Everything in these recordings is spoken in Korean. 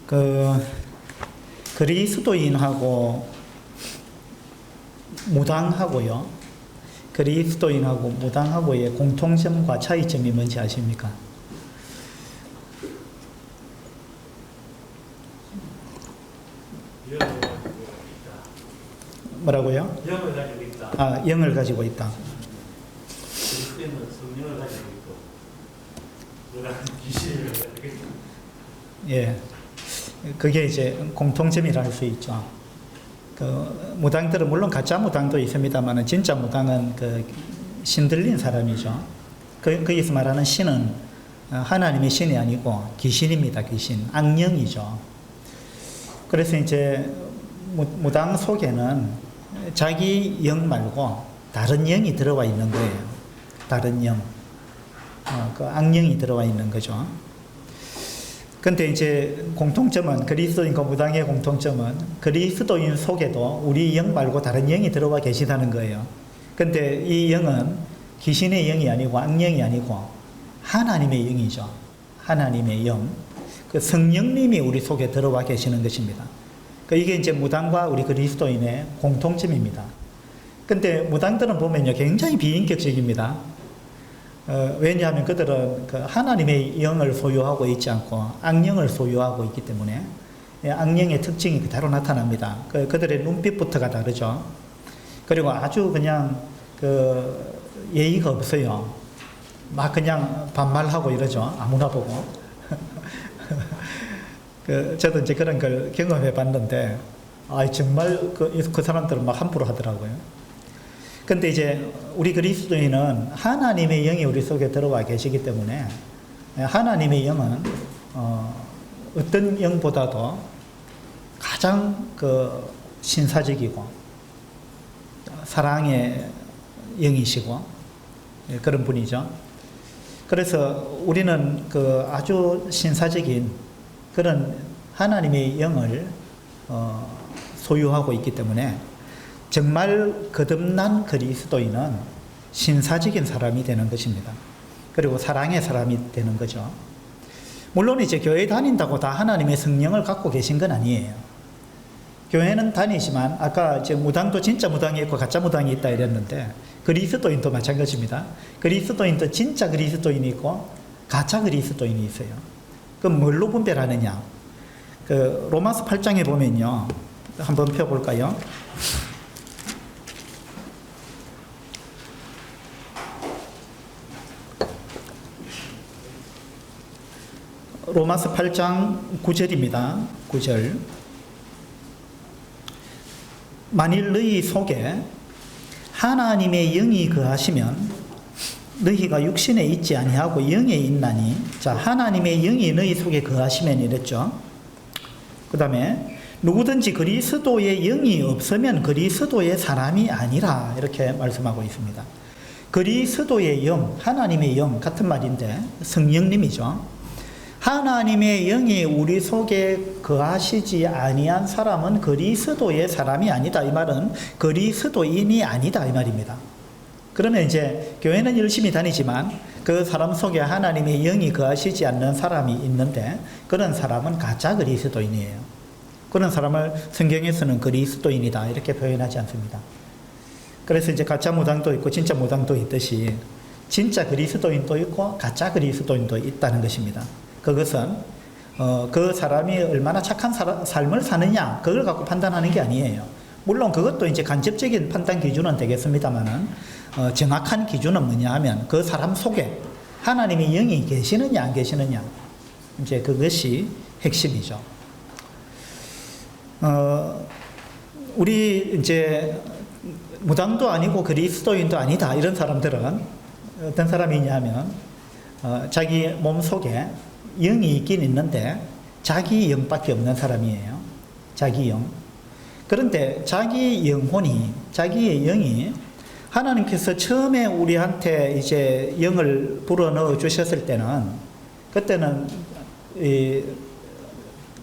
그 그리스도인하고 무당하고요. 그리스도인하고 무당하고의 공통점과 차이점이 뭔지 아십니까? 뭐라고요? 영을 가지고 있다. 아, 영을 가지고 있다. 그리스도인은 성령을 가지고 있고, 누가 귀신을 가지고 있다. 예. 그게 이제 공통점이라 할 수 있죠. 그 무당들은 물론 가짜 무당도 있습니다만 진짜 무당은 그 신들린 사람이죠. 거기서 말하는 신은 하나님의 신이 아니고 귀신입니다. 귀신, 악령이죠. 그래서 이제 무당 속에는 자기 영 말고 다른 영이 들어와 있는 거예요. 다른 영, 그 악령이 들어와 있는 거죠. 근데 이제 공통점은, 그리스도인과 무당의 공통점은 그리스도인 속에도 우리 영 말고 다른 영이 들어와 계시다는 거예요. 근데 이 영은 귀신의 영이 아니고 악령이 아니고 하나님의 영이죠. 하나님의 영. 그 성령님이 우리 속에 들어와 계시는 것입니다. 이게 이제 무당과 우리 그리스도인의 공통점입니다. 근데 무당들은 보면요, 굉장히 비인격적입니다. 왜냐하면 그들은 그 하나님의 영을 소유하고 있지 않고 악령을 소유하고 있기 때문에 악령의 특징이 그대로 나타납니다. 그들의 눈빛부터가 다르죠. 그리고 아주 그냥 그 예의가 없어요. 막 그냥 반말하고 이러죠. 아무나 보고. 저도 이제 그런 걸 경험해 봤는데, 정말 그 사람들은 막 함부로 하더라고요. 근데 이제 우리 그리스도인은 하나님의 영이 우리 속에 들어와 계시기 때문에 하나님의 영은 어떤 영보다도 가장 그 신사적이고 사랑의 영이시고 그런 분이죠. 그래서 우리는 그 아주 신사적인 그런 하나님의 영을 소유하고 있기 때문에 정말 거듭난 그리스도인은 신사적인 사람이 되는 것입니다. 그리고 사랑의 사람이 되는 거죠. 물론 이제 교회 다닌다고 다 하나님의 성령을 갖고 계신 건 아니에요. 교회는 다니지만 아까 이제 무당도 진짜 무당이 있고 가짜 무당이 있다 이랬는데 그리스도인도 마찬가지입니다. 그리스도인도 진짜 그리스도인이 있고 가짜 그리스도인이 있어요. 그럼 뭘로 분별하느냐? 그 로마서 8장에 보면요. 한번 펴볼까요? 로마서 8장 9절입니다. 9절. 만일 너희 속에 하나님의 영이 거하시면 너희가 육신에 있지 아니하고 영에 있나니. 자, 하나님의 영이 너희 속에 거하시면 이랬죠. 그 다음에 누구든지 그리스도의 영이 없으면 그리스도의 사람이 아니라 이렇게 말씀하고 있습니다. 그리스도의 영, 하나님의 영 같은 말인데 성령님이죠. 하나님의 영이 우리 속에 거하시지 아니한 사람은 그리스도의 사람이 아니다. 이 말은 그리스도인이 아니다. 이 말입니다. 그러면 이제 교회는 열심히 다니지만 그 사람 속에 하나님의 영이 거하시지 않는 사람이 있는데 그런 사람은 가짜 그리스도인이에요. 그런 사람을 성경에서는 그리스도인이다 이렇게 표현하지 않습니다. 그래서 이제 가짜 무당도 있고 진짜 무당도 있듯이 진짜 그리스도인도 있고 가짜 그리스도인도 있다는 것입니다. 그것은 그 사람이 얼마나 착한 삶을 사느냐 그걸 갖고 판단하는 게 아니에요. 물론 그것도 이제 간접적인 판단 기준은 되겠습니다만은 정확한 기준은 뭐냐 하면 그 사람 속에 하나님의 영이 계시느냐 안 계시느냐 이제 그것이 핵심이죠. 우리 이제 무당도 아니고 그리스도인도 아니다 이런 사람들은 어떤 사람이냐면 자기 몸 속에 영이 있긴 있는데 자기 영밖에 없는 사람이에요. 자기 영. 그런데 자기 영혼이, 자기의 영이 하나님께서 처음에 우리한테 이제 영을 불어넣어 주셨을 때는 그때는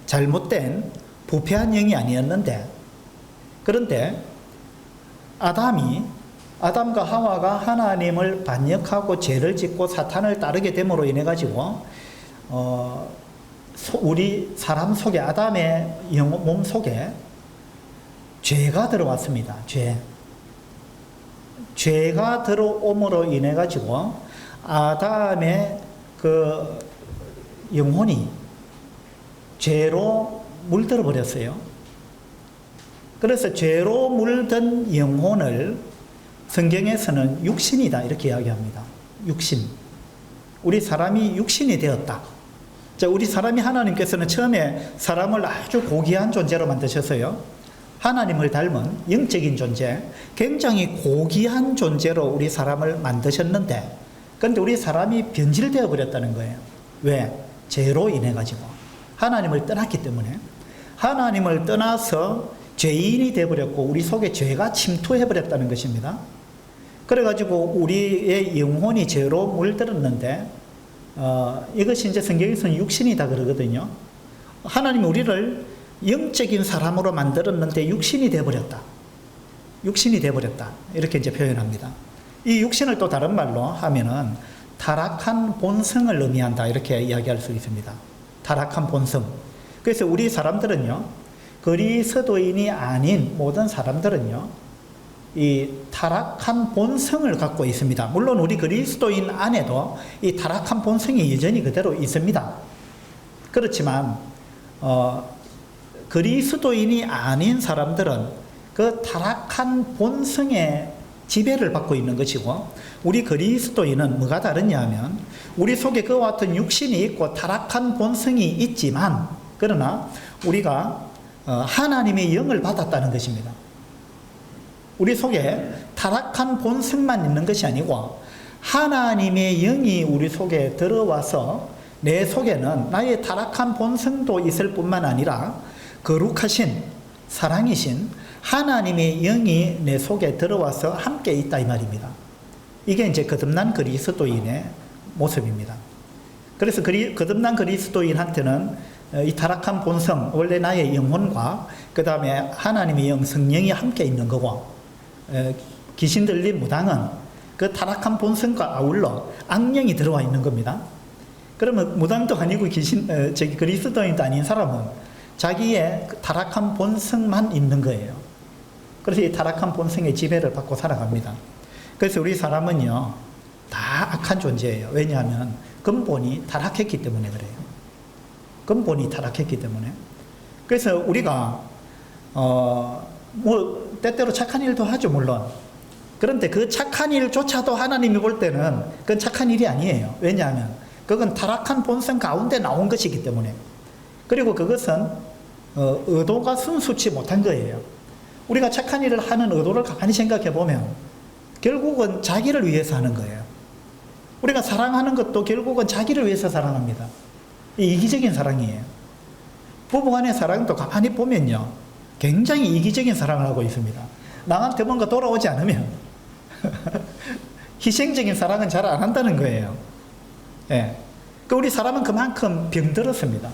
잘못된 부패한 영이 아니었는데 그런데 아담과 하와가 하나님을 반역하고 죄를 짓고 사탄을 따르게 됨으로 인해 가지고 우리 사람 속에, 아담의 몸 속에 죄가 들어왔습니다. 죄가 들어옴으로 인해 가지고 아담의 그 영혼이 죄로 물들어 버렸어요. 그래서 죄로 물든 영혼을 성경에서는 육신이다 이렇게 이야기합니다. 육신. 우리 사람이 육신이 되었다. 자, 우리 사람이 하나님께서는 처음에 사람을 아주 고귀한 존재로 만드셨어요. 하나님을 닮은 영적인 존재, 굉장히 고귀한 존재로 우리 사람을 만드셨는데, 그런데 우리 사람이 변질되어 버렸다는 거예요. 왜? 죄로 인해 가지고 하나님을 떠났기 때문에. 하나님을 떠나서 죄인이 되어버렸고 우리 속에 죄가 침투해버렸다는 것입니다. 그래가지고 우리의 영혼이 죄로 물들었는데 이것이 이제 성경에서는 육신이다 그러거든요. 하나님이 우리를 영적인 사람으로 만들었는데 육신이 되어버렸다. 육신이 되어버렸다. 이렇게 이제 표현합니다. 이 육신을 또 다른 말로 하면은 타락한 본성을 의미한다. 이렇게 이야기할 수 있습니다. 타락한 본성. 그래서 우리 사람들은요, 그리스도인이 아닌 모든 사람들은요, 이 타락한 본성을 갖고 있습니다. 물론 우리 그리스도인 안에도 이 타락한 본성이 여전히 그대로 있습니다. 그렇지만 그리스도인이 아닌 사람들은 그 타락한 본성의 지배를 받고 있는 것이고, 우리 그리스도인은 뭐가 다르냐 하면 우리 속에 그와 같은 육신이 있고 타락한 본성이 있지만, 그러나 우리가 하나님의 영을 받았다는 것입니다. 우리 속에 타락한 본성만 있는 것이 아니고 하나님의 영이 우리 속에 들어와서 내 속에는 나의 타락한 본성도 있을 뿐만 아니라 거룩하신 사랑이신 하나님의 영이 내 속에 들어와서 함께 있다 이 말입니다. 이게 이제 거듭난 그리스도인의 모습입니다. 그래서 거듭난 그리스도인한테는 이 타락한 본성, 원래 나의 영혼과 그 다음에 하나님의 영, 성령이 함께 있는 거고, 귀신 들린 무당은 그 타락한 본성과 아울러 악령이 들어와 있는 겁니다. 그러면 무당도 아니고 그리스도인도 아닌 사람은 자기의 타락한 본성만 있는 거예요. 그래서 이 타락한 본성의 지배를 받고 살아갑니다. 그래서 우리 사람은요, 다 악한 존재예요. 왜냐하면 근본이 타락했기 때문에 그래요. 근본이 타락했기 때문에. 그래서 우리가 때때로 착한 일도 하죠, 물론. 그런데 그 착한 일조차도 하나님이 볼 때는 그건 착한 일이 아니에요. 왜냐하면 그건 타락한 본성 가운데 나온 것이기 때문에. 그리고 그것은 의도가 순수치 못한 거예요. 우리가 착한 일을 하는 의도를 가만히 생각해 보면 결국은 자기를 위해서 하는 거예요. 우리가 사랑하는 것도 결국은 자기를 위해서 사랑합니다. 이기적인 사랑이에요. 부부간의 사랑도 가만히 보면요, 굉장히 이기적인 사랑을 하고 있습니다. 나한테 뭔가 돌아오지 않으면 희생적인 사랑은 잘 안 한다는 거예요. 예. 우리 사람은 그만큼 병들었습니다.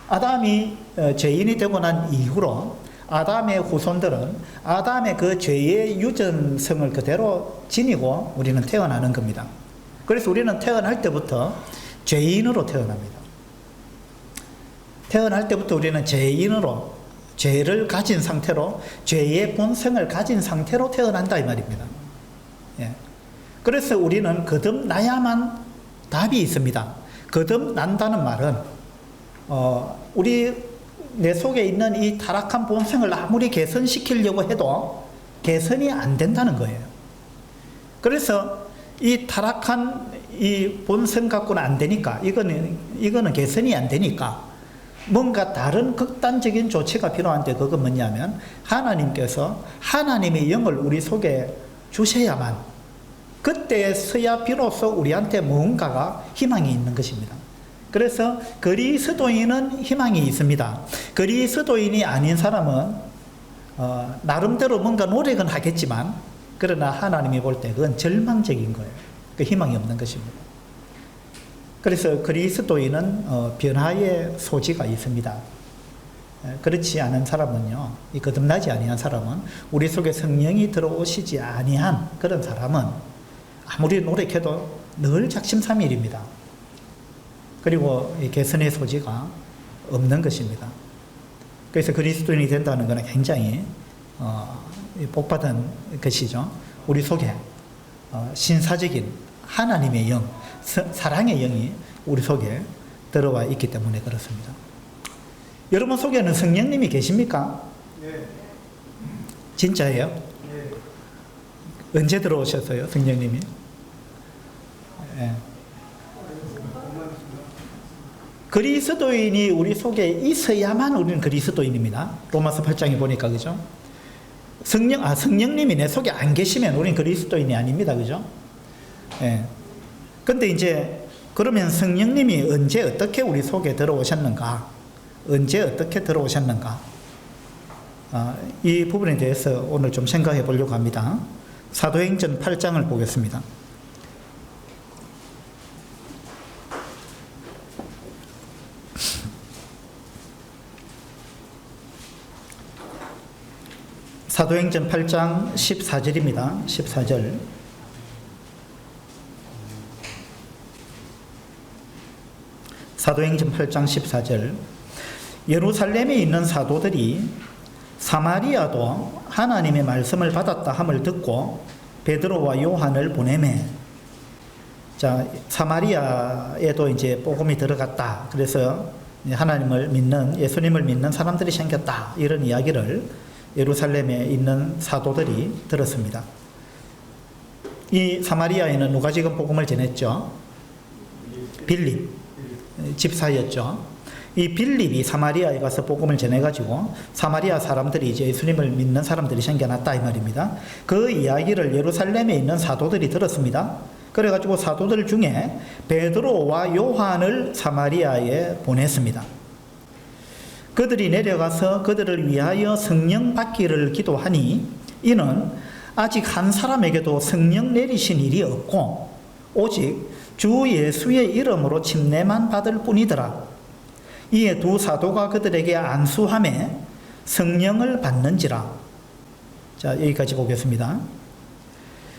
아담이 죄인이 되고 난 이후로 아담의 후손들은 아담의 그 죄의 유전성을 그대로 지니고 우리는 태어나는 겁니다. 그래서 우리는 태어날 때부터 죄인으로 태어납니다. 태어날 때부터 우리는 죄인으로, 죄를 가진 상태로, 죄의 본성을 가진 상태로 태어난다 이 말입니다. 예. 그래서 우리는 거듭나야만 답이 있습니다. 거듭난다는 말은 우리 내 속에 있는 이 타락한 본성을 아무리 개선시키려고 해도 개선이 안 된다는 거예요. 그래서 이 타락한 이 본성 갖고는 안 되니까, 이거는 개선이 안 되니까 뭔가 다른 극단적인 조치가 필요한데, 그건 뭐냐면 하나님께서 하나님의 영을 우리 속에 주셔야만, 그때서야 비로소 우리한테 뭔가가 희망이 있는 것입니다. 그래서 그리스도인은 희망이 있습니다. 그리스도인이 아닌 사람은 나름대로 뭔가 노력은 하겠지만, 그러나 하나님이 볼 때 그건 절망적인 거예요. 그 희망이 없는 것입니다. 그래서 그리스도인은 변화의 소지가 있습니다. 그렇지 않은 사람은요, 이 거듭나지 아니한 사람은, 우리 속에 성령이 들어오시지 아니한 그런 사람은 아무리 노력해도 늘 작심삼일입니다. 그리고 이 개선의 소지가 없는 것입니다. 그래서 그리스도인이 된다는 것은 굉장히 복받은 것이죠. 우리 속에 신사적인 하나님의 영, 사랑의 영이 우리 속에 들어와 있기 때문에 그렇습니다. 여러분 속에는 성령님이 계십니까? 네. 진짜예요? 네. 언제 들어오셨어요, 성령님이? 예. 그리스도인이 우리 속에 있어야만 우리는 그리스도인입니다. 로마서 8장에 보니까, 그죠? 성령님이 내 속에 안 계시면 우리는 그리스도인이 아닙니다. 그죠? 예. 근데 이제, 그러면 성령님이 언제 어떻게 우리 속에 들어오셨는가? 언제 어떻게 들어오셨는가? 이 부분에 대해서 오늘 좀 생각해 보려고 합니다. 사도행전 8장을 보겠습니다. 사도행전 8장 14절입니다. 14절. 사도행전 8장 14절. 예루살렘에 있는 사도들이 사마리아도 하나님의 말씀을 받았다 함을 듣고 베드로와 요한을 보내매. 자, 사마리아에도 이제 복음이 들어갔다. 그래서 하나님을 믿는, 예수님을 믿는 사람들이 생겼다. 이런 이야기를 예루살렘에 있는 사도들이 들었습니다. 이 사마리아에는 누가 지금 복음을 전했죠? 빌립 집사였죠. 이 빌립이 사마리아에 가서 복음을 전해가지고 사마리아 사람들이 이제 예수님을 믿는 사람들이 생겨났다 이 말입니다. 그 이야기를 예루살렘에 있는 사도들이 들었습니다. 그래가지고 사도들 중에 베드로와 요한을 사마리아에 보냈습니다. 그들이 내려가서 그들을 위하여 성령 받기를 기도하니 이는 아직 한 사람에게도 성령 내리신 일이 없고 오직 주 예수의 이름으로 침례만 받을 뿐이더라. 이에 두 사도가 그들에게 안수하매 성령을 받는지라. 자, 여기까지 보겠습니다.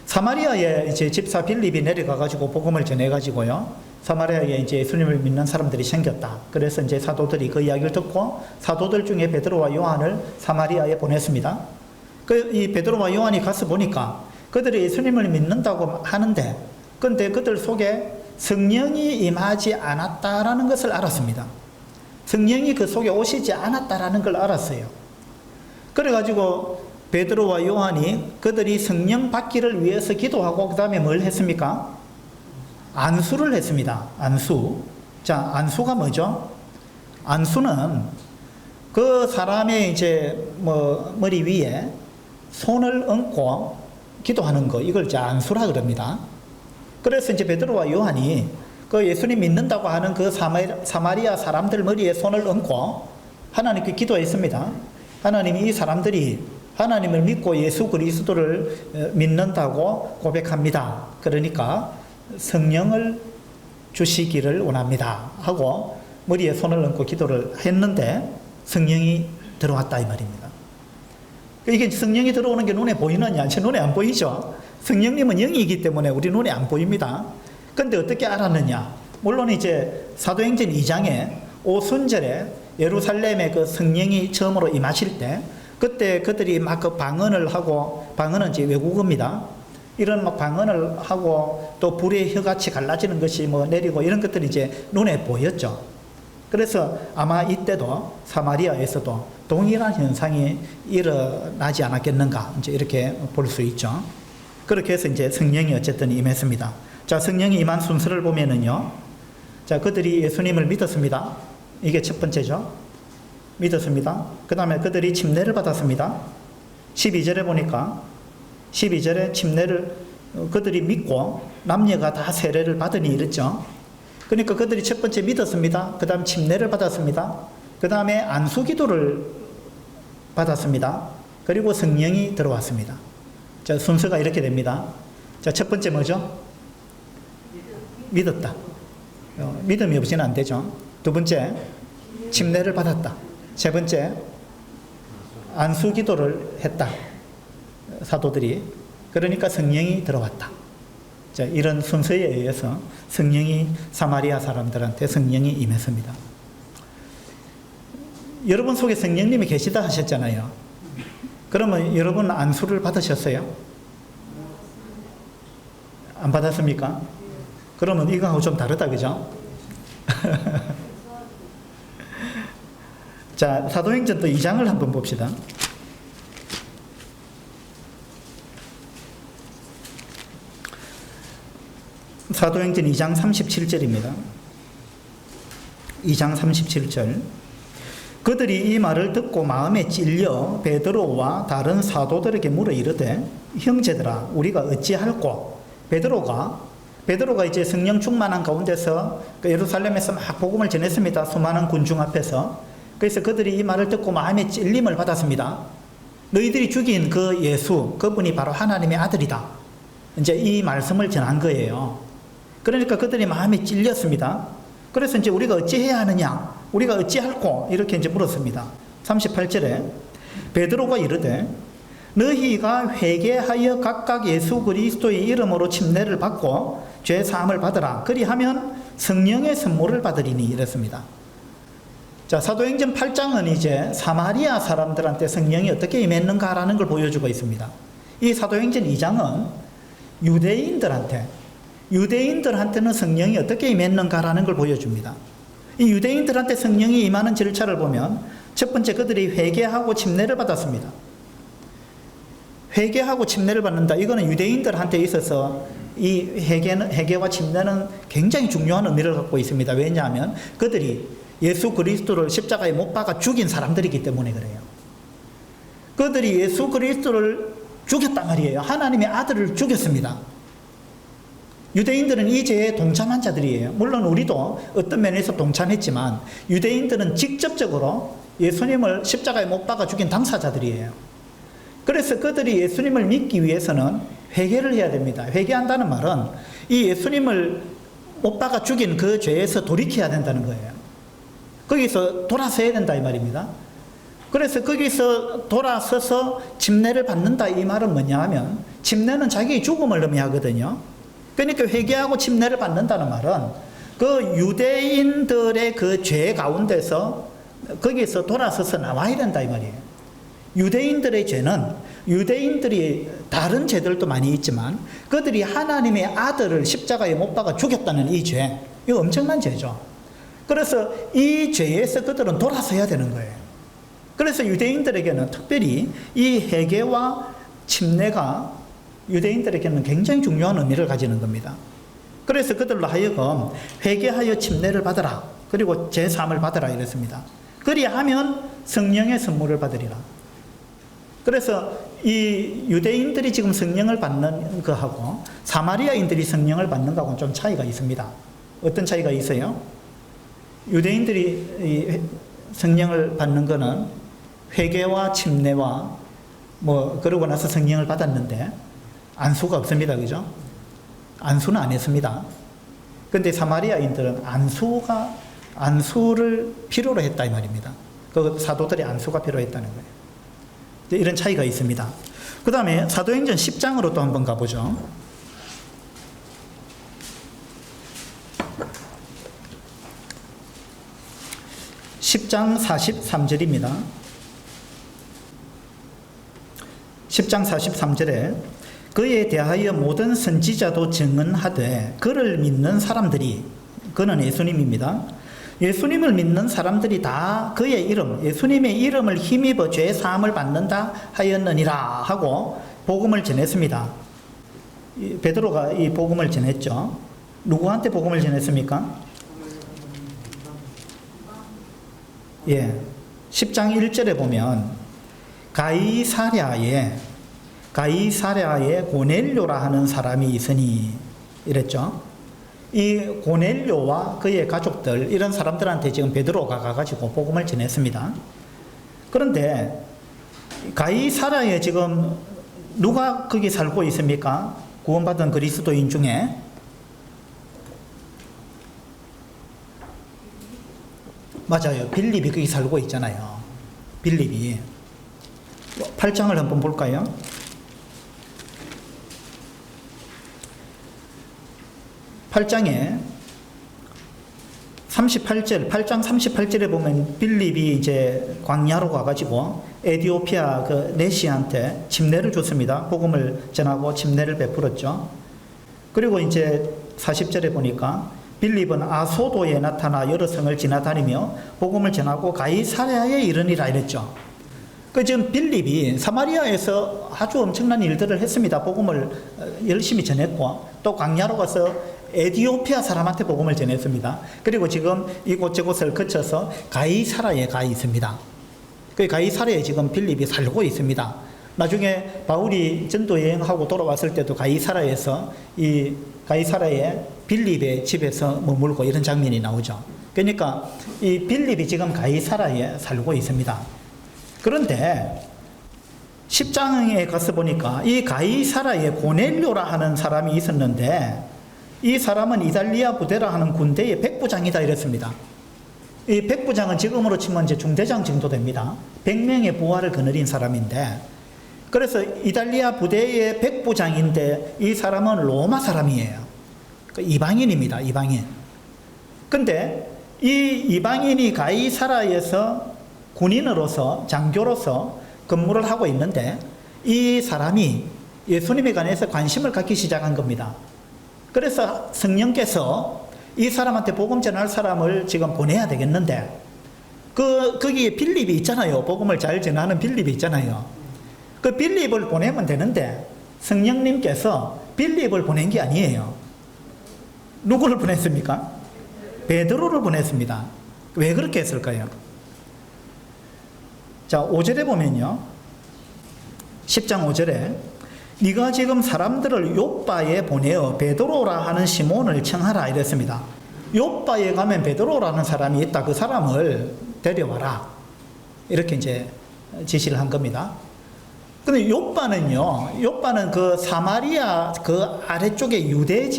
사마리아에 이제 집사 빌립이 내려가가지고 복음을 전해가지고요. 사마리아에 이제 예수님을 믿는 사람들이 생겼다. 그래서 이제 사도들이 그 이야기를 듣고 사도들 중에 베드로와 요한을 사마리아에 보냈습니다. 이 베드로와 요한이 가서 보니까 그들이 예수님을 믿는다고 하는데, 근데 그들 속에 성령이 임하지 않았다라는 것을 알았습니다. 성령이 그 속에 오시지 않았다라는 걸 알았어요. 그래가지고 베드로와 요한이 그들이 성령 받기를 위해서 기도하고 그 다음에 뭘 했습니까? 안수를 했습니다. 안수. 자, 안수가 뭐죠? 안수는 그 사람의 이제 머리 위에 손을 얹고 기도하는 거, 이걸 이제 안수라 그럽니다. 그래서 이제 베드로와 요한이 그 예수님 믿는다고 하는 그 사마리아 사람들 머리에 손을 얹고 하나님께 기도했습니다. 하나님이 이 사람들이 하나님을 믿고 예수 그리스도를 믿는다고 고백합니다. 그러니까 성령을 주시기를 원합니다 하고 머리에 손을 얹고 기도를 했는데 성령이 들어왔다 이 말입니다. 이게 성령이 들어오는 게 눈에 보이느냐? 제 눈에 안 보이죠. 성령님은 영이기 때문에 우리 눈에 안 보입니다. 근데 어떻게 알았느냐? 물론 이제 사도행전 2장에 오순절에 예루살렘에 그 성령이 처음으로 임하실 때 그때 그들이 막 그 방언을 하고, 방언은 이제 외국어입니다. 이런 막 방언을 하고 또 불의 혀같이 갈라지는 것이 내리고 이런 것들이 이제 눈에 보였죠. 그래서 아마 이때도 사마리아에서도 동일한 현상이 일어나지 않았겠는가, 이제 이렇게 볼 수 있죠. 그렇게 해서 이제 성령이 어쨌든 임했습니다. 자, 성령이 임한 순서를 보면은요. 자, 그들이 예수님을 믿었습니다. 이게 첫 번째죠. 믿었습니다. 그 다음에 그들이 침례를 받았습니다. 12절에 보니까 12절에 침례를 그들이 믿고 남녀가 다 세례를 받으니 이랬죠. 그러니까 그들이 첫 번째 믿었습니다. 그 다음 침례를 받았습니다. 그 다음에 안수기도를 받았습니다. 그리고 성령이 들어왔습니다. 자, 순서가 이렇게 됩니다. 자, 첫 번째 뭐죠? 믿었다. 믿음이 없이는 안 되죠. 두 번째, 침례를 받았다. 세 번째, 안수기도를 했다. 사도들이. 그러니까 성령이 들어왔다. 자, 이런 순서에 의해서 성령이 사마리아 사람들한테 성령이 임했습니다. 여러분 속에 성령님이 계시다 하셨잖아요. 그러면 여러분 안수를 받으셨어요? 안 받았습니까? 그러면 이거하고 좀 다르다, 그죠? 자, 사도행전 또 2장을 한번 봅시다. 사도행전 2장 37절입니다. 2장 37절. 그들이 이 말을 듣고 마음에 찔려 베드로와 다른 사도들에게 물어 이르되 형제들아 우리가 어찌할꼬. 베드로가 이제 성령 충만한 가운데서 예루살렘에서 막 복음을 전했습니다. 수많은 군중 앞에서. 그래서 그들이 이 말을 듣고 마음에 찔림을 받았습니다. 너희들이 죽인 그 예수, 그분이 바로 하나님의 아들이다. 이제 이 말씀을 전한 거예요. 그러니까 그들이 마음에 찔렸습니다. 그래서 이제 우리가 어찌해야 하느냐, 우리가 어찌할꼬, 이렇게 이제 물었습니다. 38절에 베드로가 이르되 너희가 회개하여 각각 예수 그리스도의 이름으로 침례를 받고 죄 사함을 받으라. 그리하면 성령의 선물을 받으리니 이랬습니다. 자, 사도행전 8장은 이제 사마리아 사람들한테 성령이 어떻게 임했는가라는 걸 보여주고 있습니다. 이 사도행전 2장은 유대인들한테는 성령이 어떻게 임했는가라는 걸 보여줍니다. 이 유대인들한테 성령이 임하는 절차를 보면 첫 번째 그들이 회개하고 침례를 받았습니다. 회개하고 침례를 받는다. 이거는 유대인들한테 있어서 이 회개와 침례는 굉장히 중요한 의미를 갖고 있습니다. 왜냐하면 그들이 예수 그리스도를 십자가에 못 박아 죽인 사람들이기 때문에 그래요. 그들이 예수 그리스도를 죽였단 말이에요. 하나님의 아들을 죽였습니다. 유대인들은 이 죄에 동참한 자들이에요. 물론 우리도 어떤 면에서 동참했지만 유대인들은 직접적으로 예수님을 십자가에 못 박아 죽인 당사자들이에요. 그래서 그들이 예수님을 믿기 위해서는 회개를 해야 됩니다. 회개한다는 말은 이 예수님을 못 박아 죽인 그 죄에서 돌이켜야 된다는 거예요. 거기서 돌아서야 된다 이 말입니다. 그래서 거기서 돌아서서 침례를 받는다 이 말은 뭐냐 하면 침례는 자기의 죽음을 의미하거든요. 그러니까 회개하고 침례를 받는다는 말은 그 유대인들의 그 죄 가운데서 거기서 돌아서서 나와야 된다 이 말이에요. 유대인들의 죄는 유대인들이 다른 죄들도 많이 있지만 그들이 하나님의 아들을 십자가에 못 박아 죽였다는 이 죄, 이거 엄청난 죄죠. 그래서 이 죄에서 그들은 돌아서야 되는 거예요. 그래서 유대인들에게는 특별히 이 회개와 침례가 유대인들에게는 굉장히 중요한 의미를 가지는 겁니다. 그래서 그들로 하여금 회개하여 침례를 받으라. 그리고 제사함을 받으라 이랬습니다. 그리하면 성령의 선물을 받으리라. 그래서 이 유대인들이 지금 성령을 받는 거하고 사마리아인들이 성령을 받는 거하고는 좀 차이가 있습니다. 어떤 차이가 있어요? 유대인들이 성령을 받는 거는 회개와 침례와 그러고 나서 성령을 받았는데 안수가 없습니다. 그죠? 안수는 안 했습니다. 근데 사마리아인들은 안수를 필요로 했다 이 말입니다. 그 사도들이 안수가 필요했다는 거예요. 이런 차이가 있습니다. 그 다음에 사도행전 10장으로 또 한번 가보죠. 10장 43절입니다. 10장 43절에 그에 대하여 모든 선지자도 증언하되 그를 믿는 사람들이, 그는 예수님입니다. 예수님을 믿는 사람들이 다 그의 이름, 예수님의 이름을 힘입어 죄 사함을 받는다 하였느니라 하고 복음을 전했습니다. 베드로가 이 복음을 전했죠. 누구한테 복음을 전했습니까? 예, 10장 1절에 보면 가이사랴에 고넬료라 하는 사람이 있으니 이랬죠. 이 고넬료와 그의 가족들, 이런 사람들한테 지금 베드로가 가가지고 복음을 전했습니다. 그런데 가이사랴에 지금 누가 거기 살고 있습니까? 구원받은 그리스도인 중에 맞아요. 빌립이 거기 살고 있잖아요. 빌립이. 8장을 한번 볼까요? 8장에 38절, 8장 38절에 보면 빌립이 이제 광야로 가가지고 에디오피아 그 내시한테 침례를 줬습니다. 복음을 전하고 침례를 베풀었죠. 그리고 이제 40절에 보니까 빌립은 아소도에 나타나 여러 성을 지나다니며 복음을 전하고 가이사랴에 이르니라 이랬죠. 그 지금 빌립이 사마리아에서 아주 엄청난 일들을 했습니다. 복음을 열심히 전했고 또 광야로 가서 에디오피아 사람한테 복음을 전했습니다. 그리고 지금 이곳저곳을 거쳐서 가이사랴에 가 있습니다. 그 가이사랴에 지금 빌립이 살고 있습니다. 나중에 바울이 전도 여행하고 돌아왔을 때도 가이사랴에서 이 가이사랴에 빌립의 집에서 머물고 이런 장면이 나오죠. 그러니까 이 빌립이 지금 가이사랴에 살고 있습니다. 그런데 10장에 가서 보니까 이 가이사랴에 고넬료라 하는 사람이 있었는데 이 사람은 이달리아 부대라 하는 군대의 백부장이다 이랬습니다. 이 백부장은 지금으로 치면 이제 중대장 정도 됩니다. 100명의 부하를 거느린 사람인데 그래서 이달리아 부대의 백부장인데 이 사람은 로마 사람이에요. 이방인입니다. 이방인. 근데 이 이방인이 가이사랴에서 군인으로서 장교로서 근무를 하고 있는데 이 사람이 예수님에 관해서 관심을 갖기 시작한 겁니다. 그래서 성령께서 이 사람한테 복음 전할 사람을 지금 보내야 되겠는데 거기에 빌립이 있잖아요. 복음을 잘 전하는 빌립이 있잖아요. 그 빌립을 보내면 되는데 성령님께서 빌립을 보낸 게 아니에요. 누구를 보냈습니까? 베드로를 보냈습니다. 왜 그렇게 했을까요? 자, 5절에 보면요. 10장 5절에 네가 지금 사람들을 욥바에 보내어 베드로라 하는 시몬을 청하라 이랬습니다. 욥바에 가면 베드로라는 사람이 있다. 그 사람을 데려와라. 이렇게 이제 지시를 한 겁니다. 근데 욥바는 그 사마리아 그 아래쪽에 유대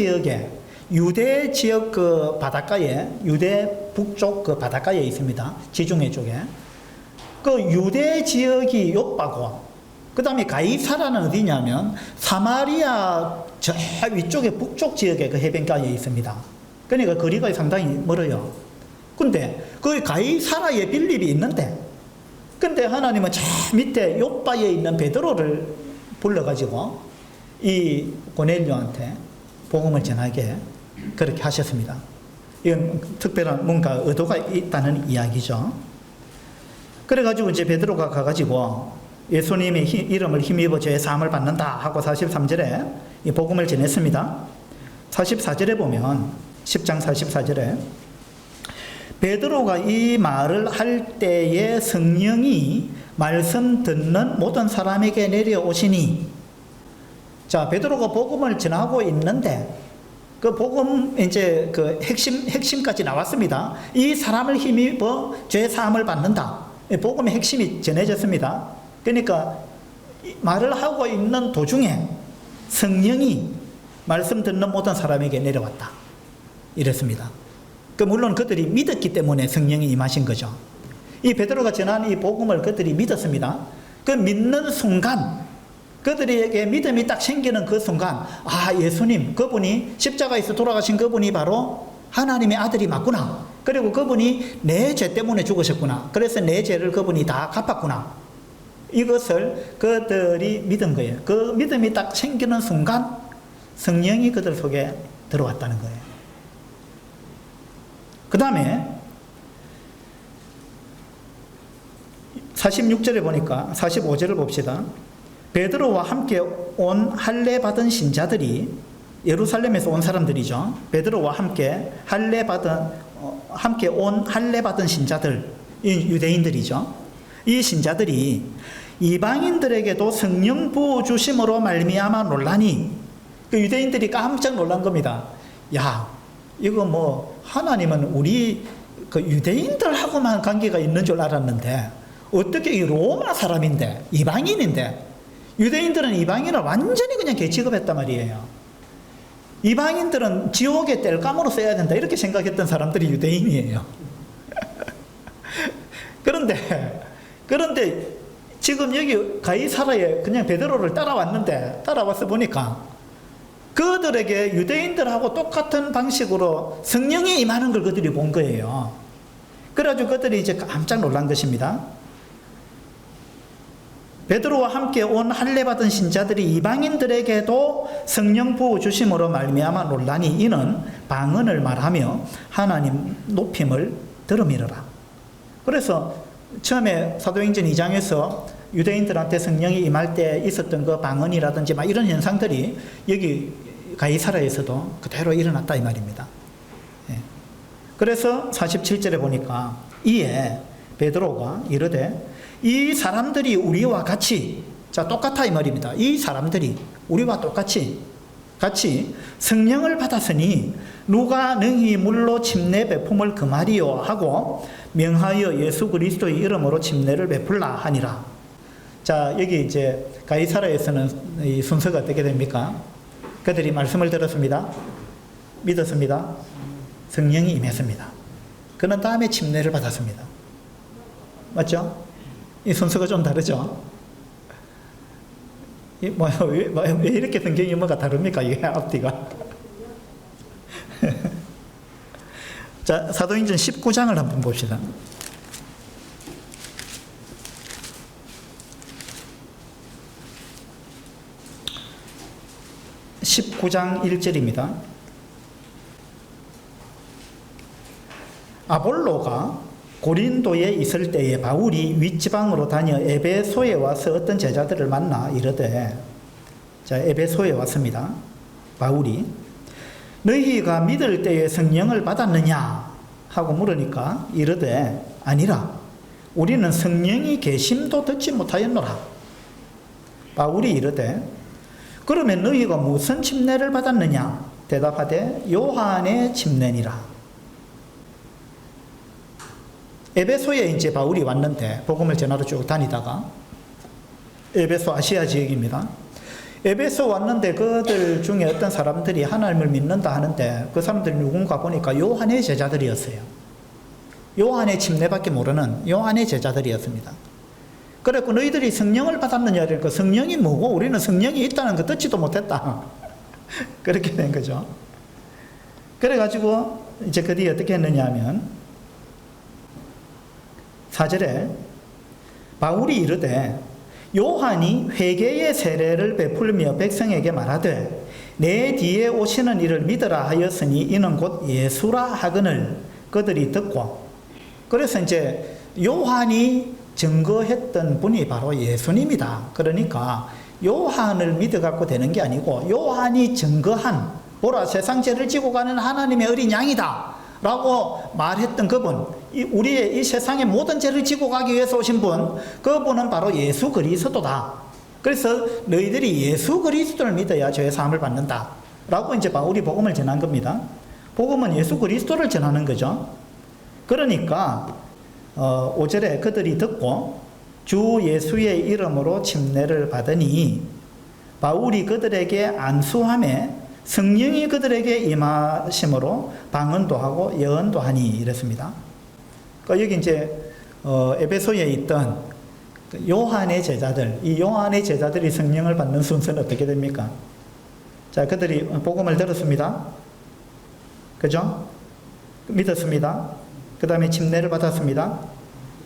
지역 그 바닷가에, 유대 북쪽 그 바닷가에 있습니다. 지중해 쪽에. 그 유대 지역이 욥바고, 그 다음에 가이사라는 어디냐면 사마리아 저 위쪽에 북쪽 지역에 그 해변가에 있습니다. 그러니까 거리가 상당히 멀어요. 근데 그 가이사라에 빌립이 있는데, 근데 하나님은 저 밑에 욥바에 있는 베드로를 불러가지고 이 고넬료한테 복음을 전하게 그렇게 하셨습니다. 이건 특별한 뭔가 의도가 있다는 이야기죠. 그래가지고 이제 베드로가 가가지고 예수님의 이름을 힘입어 죄 사함을 받는다 하고 43절에 이 복음을 전했습니다. 44절에 보면 10장 44절에 베드로가 이 말을 할 때에 성령이 말씀 듣는 모든 사람에게 내려오시니, 자, 베드로가 복음을 전하고 있는데 그 복음 이제 그 핵심까지 나왔습니다. 이 사람을 힘입어 죄 사함을 받는다. 복음의 핵심이 전해졌습니다. 그러니까 말을 하고 있는 도중에 성령이 말씀 듣는 모든 사람에게 내려왔다. 이랬습니다. 물론 그들이 믿었기 때문에 성령이 임하신 거죠. 이 베드로가 전한 이 복음을 그들이 믿었습니다. 그 믿는 순간, 그들에게 믿음이 딱 생기는 그 순간, 아, 예수님, 그분이 십자가에서 돌아가신 그분이 바로 하나님의 아들이 맞구나. 그리고 그분이 내 죄 때문에 죽으셨구나. 그래서 내 죄를 그분이 다 갚았구나. 이것을 그들이 믿은 거예요. 그 믿음이 딱 생기는 순간 성령이 그들 속에 들어왔다는 거예요. 그 다음에 46절에 보니까 45절을 봅시다. 베드로와 함께 온 할례 받은 신자들이, 예루살렘에서 온 사람들이죠. 베드로와 함께 함께 온 할례 받은 신자들, 유대인들이죠. 이 신자들이 이방인들에게도 성령 부어 주심으로 말미암아 놀라니, 그 유대인들이 깜짝 놀란 겁니다. 야, 이거 뭐 하나님은 우리 그 유대인들하고만 관계가 있는 줄 알았는데 어떻게 이 로마 사람인데, 이방인인데, 유대인들은 이방인을 완전히 그냥 개취급했단 말이에요. 이방인들은 지옥의 땔감으로 써야 된다 이렇게 생각했던 사람들이 유대인이에요. 그런데 지금 여기 가이사랴에 그냥 베드로를 따라와서 보니까 그들에게 유대인들하고 똑같은 방식으로 성령이 임하는 걸 그들이 본 거예요. 그래가지고 그들이 이제 깜짝 놀란 것입니다. 베드로와 함께 온 할례 받은 신자들이 이방인들에게도 성령 부어 주심으로 말미암아 논란이 이는 방언을 말하며 하나님 높임을 들음이러라. 그래서 처음에 사도행전 2장에서 유대인들한테 성령이 임할 때 있었던 그 방언이라든지 막 이런 현상들이 여기 가이사라에서도 그대로 일어났다 이 말입니다. 예. 그래서 47절에 보니까 이에 베드로가 이르되 이 사람들이 우리와 같이, 자 똑같아 이 말입니다. 이 사람들이 우리와 같이 성령을 받았으니 누가 능히 물로 침례 베품을 금하리요 하고 명하여 예수 그리스도의 이름으로 침례를 베풀라 하니라. 자 여기 이제 가이사라에서는 이 순서가 어떻게 됩니까? 그들이 말씀을 들었습니다. 믿었습니다. 성령이 임했습니다. 그런 다음에 침례를 받았습니다. 맞죠? 이 순서가 좀 다르죠? 왜 이렇게 성경이 뭐가 다릅니까? 이게 앞뒤가. 자, 사도행전 19장을 한번 봅시다. (19장 1절입니다) 아볼로가 고린도에 있을 때에 바울이 윗지방으로 다녀 에베소에 와서 어떤 제자들을 만나 이르되, 자 에베소에 왔습니다. 바울이 너희가 믿을 때에 성령을 받았느냐 하고 물으니까 이르되 아니라 우리는 성령이 계심도 듣지 못하였노라. 바울이 이르되 그러면 너희가 무슨 침례를 받았느냐? 대답하되 요한의 침례니라. 에베소에 이제 바울이 왔는데 복음을 전하러 쭉 다니다가, 에베소 아시아 지역입니다. 에베소 왔는데 그들 중에 어떤 사람들이 하나님을 믿는다 하는데 그 사람들이 누군가 보니까 요한의 제자들이었어요. 요한의 침례밖에 모르는 요한의 제자들이었습니다. 그래서 너희들이 성령을 받았느냐 그러니까 성령이 뭐고 우리는 성령이 있다는 거 듣지도 못했다. 그렇게 된 거죠. 그래가지고 이제 그 뒤에 어떻게 했느냐 하면 4절에 바울이 이르되 요한이 회개의 세례를 베풀며 백성에게 말하되 내 뒤에 오시는 이를 믿으라 하였으니 이는 곧 예수라 하거늘 그들이 듣고, 그래서 이제 요한이 증거했던 분이 바로 예수님이다. 그러니까 요한을 믿어갖고 되는 게 아니고 요한이 증거한, 보라 세상 죄를 지고 가는 하나님의 어린 양이다 라고 말했던 그분, 우리의 이 세상의 모든 죄를 지고 가기 위해서 오신 분, 그분은 바로 예수 그리스도다. 그래서 너희들이 예수 그리스도를 믿어야 죄의 사함을 받는다 라고 이제 바울이 복음을 전한 겁니다. 복음은 예수 그리스도를 전하는 거죠. 그러니까 5절에 그들이 듣고 주 예수의 이름으로 침례를 받으니 바울이 그들에게 안수함에 성령이 그들에게 임하심으로 방언도 하고 예언도 하니 이랬습니다. 그러니까 여기 이제 에베소에 있던 요한의 제자들, 이 요한의 제자들이 성령을 받는 순서는 어떻게 됩니까? 자, 그들이 복음을 들었습니다. 그죠? 믿었습니다. 그 다음에 침례를 받았습니다.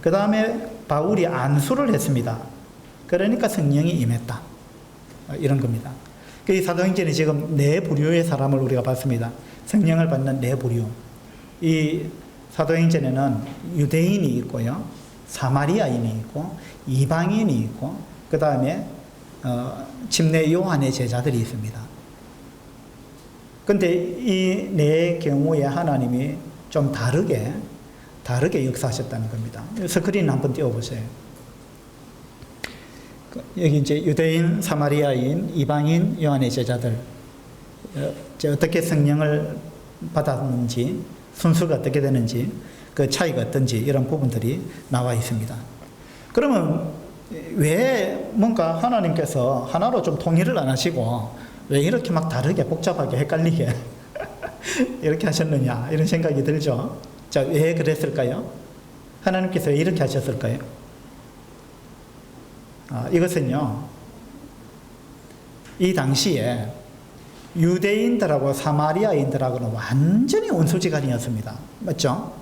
그 다음에 바울이 안수를 했습니다. 그러니까 성령이 임했다. 이런 겁니다. 이 사도행전에 지금 네 부류의 사람을 우리가 봤습니다. 성령을 받는 네 부류. 이 사도행전에는 유대인이 있고요, 사마리아인이 있고, 이방인이 있고, 그 다음에 침례 요한의 제자들이 있습니다. 근데 이 네 경우에 하나님이 좀 다르게 역사하셨다는 겁니다. 스크린 한번 띄워보세요. 여기 이제 유대인, 사마리아인, 이방인, 요한의 제자들, 어떻게 성령을 받았는지, 순서가 어떻게 되는지, 그 차이가 어떤지 이런 부분들이 나와 있습니다. 그러면 왜 뭔가 하나님께서 하나로 좀 통일을 안 하시고 왜 이렇게 막 다르게 복잡하게 헷갈리게 이렇게 하셨느냐 이런 생각이 들죠. 자, 왜 그랬을까요? 하나님께서 왜 이렇게 하셨을까요? 이것은요, 이 당시에 유대인들하고 사마리아인들하고는 완전히 원수지간이었습니다. 맞죠?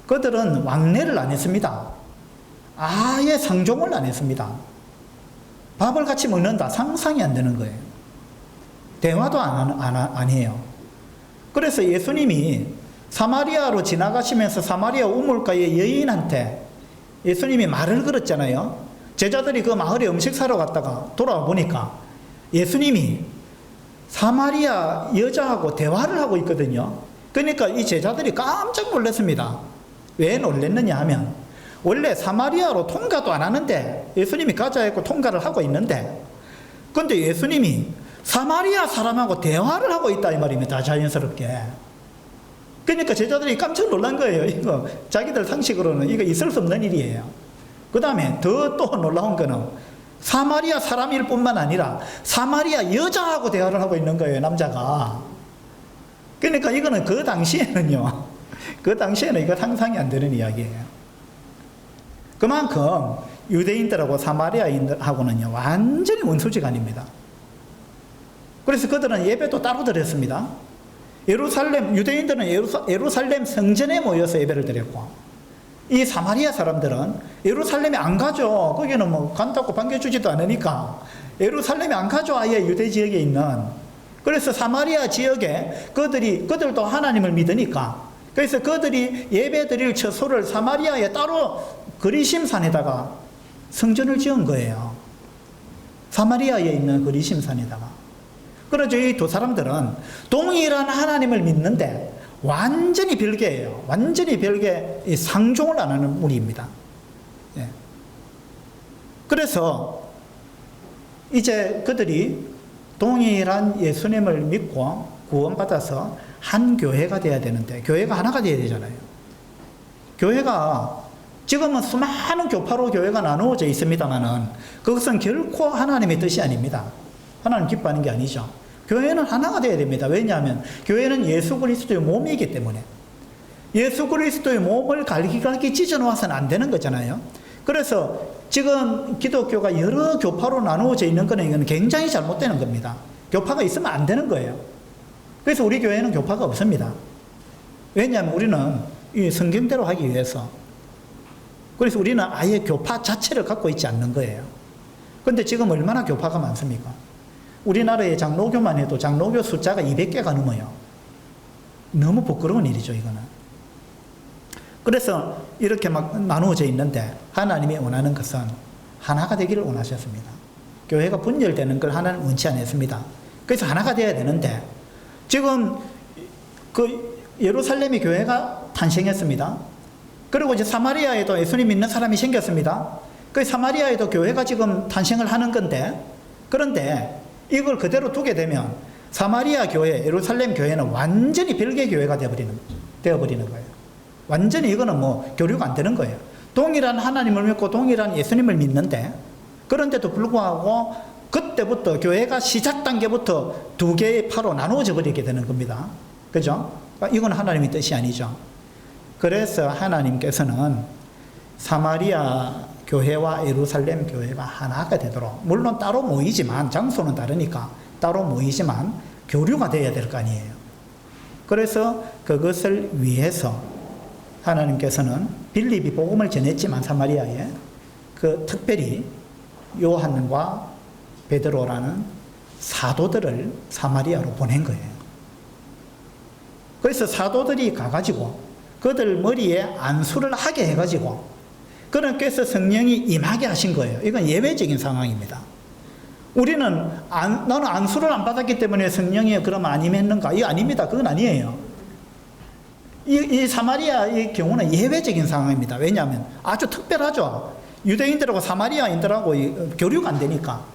그들은 왕래를 안 했습니다. 아예 상종을 안 했습니다. 밥을 같이 먹는다. 상상이 안 되는 거예요. 대화도 안 해요. 그래서 예수님이 사마리아로 지나가시면서 사마리아 우물가의 여인한테 예수님이 말을 걸었잖아요. 제자들이 그 마을에 음식 사러 갔다가 돌아와 보니까 예수님이 사마리아 여자하고 대화를 하고 있거든요. 그러니까 이 제자들이 깜짝 놀랐습니다. 왜 놀랐느냐 하면 원래 사마리아로 통과도 안 하는데 예수님이 가자 했고 통과를 하고 있는데 근데 예수님이 사마리아 사람하고 대화를 하고 있다 이 말입니다. 자연스럽게. 그러니까 제자들이 깜짝 놀란 거예요. 이거 자기들 상식으로는 이거 있을 수 없는 일이에요. 그 다음에 더 또 놀라운 거는 사마리아 사람일 뿐만 아니라 사마리아 여자하고 대화를 하고 있는 거예요. 남자가. 그러니까 이거는 그 당시에는요. 그 당시에는 이거 상상이 안 되는 이야기예요. 그만큼 유대인들하고 사마리아인들하고는요. 완전히 원수지간입니다. 그래서 그들은 예배도 따로 드렸습니다. 유대인들은 예루살렘 성전에 모여서 예배를 드렸고, 이 사마리아 사람들은 예루살렘에 안 가죠. 거기는 뭐 간다고 반겨주지도 않으니까. 예루살렘에 안 가죠. 아예 유대 지역에 있는. 그래서 사마리아 지역에 그들도 하나님을 믿으니까. 그래서 그들이 예배 드릴 처소를 사마리아에 따로 그리심산에다가 성전을 지은 거예요. 사마리아에 있는 그리심산에다가. 그래서 이 두 사람들은 동일한 하나님을 믿는데 완전히 별개예요. 완전히 별개, 상종을 안 하는 무리입니다. 예. 그래서 이제 그들이 동일한 예수님을 믿고 구원받아서 한 교회가 돼야 되는데 교회가 하나가 돼야 되잖아요. 교회가 지금은 수많은 교파로 교회가 나누어져 있습니다만은 그것은 결코 하나님의 뜻이 아닙니다. 하나님 기뻐하는 게 아니죠. 교회는 하나가 돼야 됩니다. 왜냐하면 교회는 예수 그리스도의 몸이기 때문에 예수 그리스도의 몸을 갈기갈기 찢어놓아서는 안 되는 거잖아요. 그래서 지금 기독교가 여러 교파로 나누어져 있는 거는 이건 굉장히 잘못되는 겁니다. 교파가 있으면 안 되는 거예요. 그래서 우리 교회는 교파가 없습니다. 왜냐하면 우리는 이 성경대로 하기 위해서. 그래서 우리는 아예 교파 자체를 갖고 있지 않는 거예요. 그런데 지금 얼마나 교파가 많습니까? 우리나라의 장로교만 해도 장로교 숫자가 200개가 넘어요. 너무 부끄러운 일이죠, 이거는. 그래서 이렇게 막 나누어져 있는데 하나님이 원하는 것은 하나가 되기를 원하셨습니다. 교회가 분열되는 걸 하나는 원치 않았습니다. 그래서 하나가 되어야 되는데 지금 그 예루살렘이 교회가 탄생했습니다. 그리고 이제 사마리아에도 예수님 믿는 사람이 생겼습니다. 그 사마리아에도 교회가 지금 탄생을 하는 건데 그런데 이걸 그대로 두게 되면 사마리아 교회, 예루살렘 교회는 완전히 별개 교회가 되어버리는 거예요. 완전히 이거는 뭐 교류가 안 되는 거예요. 동일한 하나님을 믿고 동일한 예수님을 믿는데 그런데도 불구하고 그때부터 교회가 시작 단계부터 두 개의 파로 나누어져 버리게 되는 겁니다. 그죠? 이건 하나님의 뜻이 아니죠. 그래서 하나님께서는 사마리아 교회와 예루살렘 교회가 하나가 되도록 물론 따로 모이지만 장소는 다르니까 따로 모이지만 교류가 되어야 될 거 아니에요. 그래서 그것을 위해서 하나님께서는 빌립이 복음을 전했지만 사마리아에 그 특별히 요한과 베드로라는 사도들을 사마리아로 보낸 거예요. 그래서 사도들이 가가지고 그들 머리에 안수를 하게 해가지고 그분께서 성령이 임하게 하신 거예요. 이건 예외적인 상황입니다. 우리는 나는 안수를 안 받았기 때문에 성령이 그러면 안 임했는가? 이거 아닙니다. 그건 아니에요. 이 사마리아의 경우는 예외적인 상황입니다. 왜냐하면 아주 특별하죠. 유대인들하고 사마리아인들하고 교류가 안 되니까.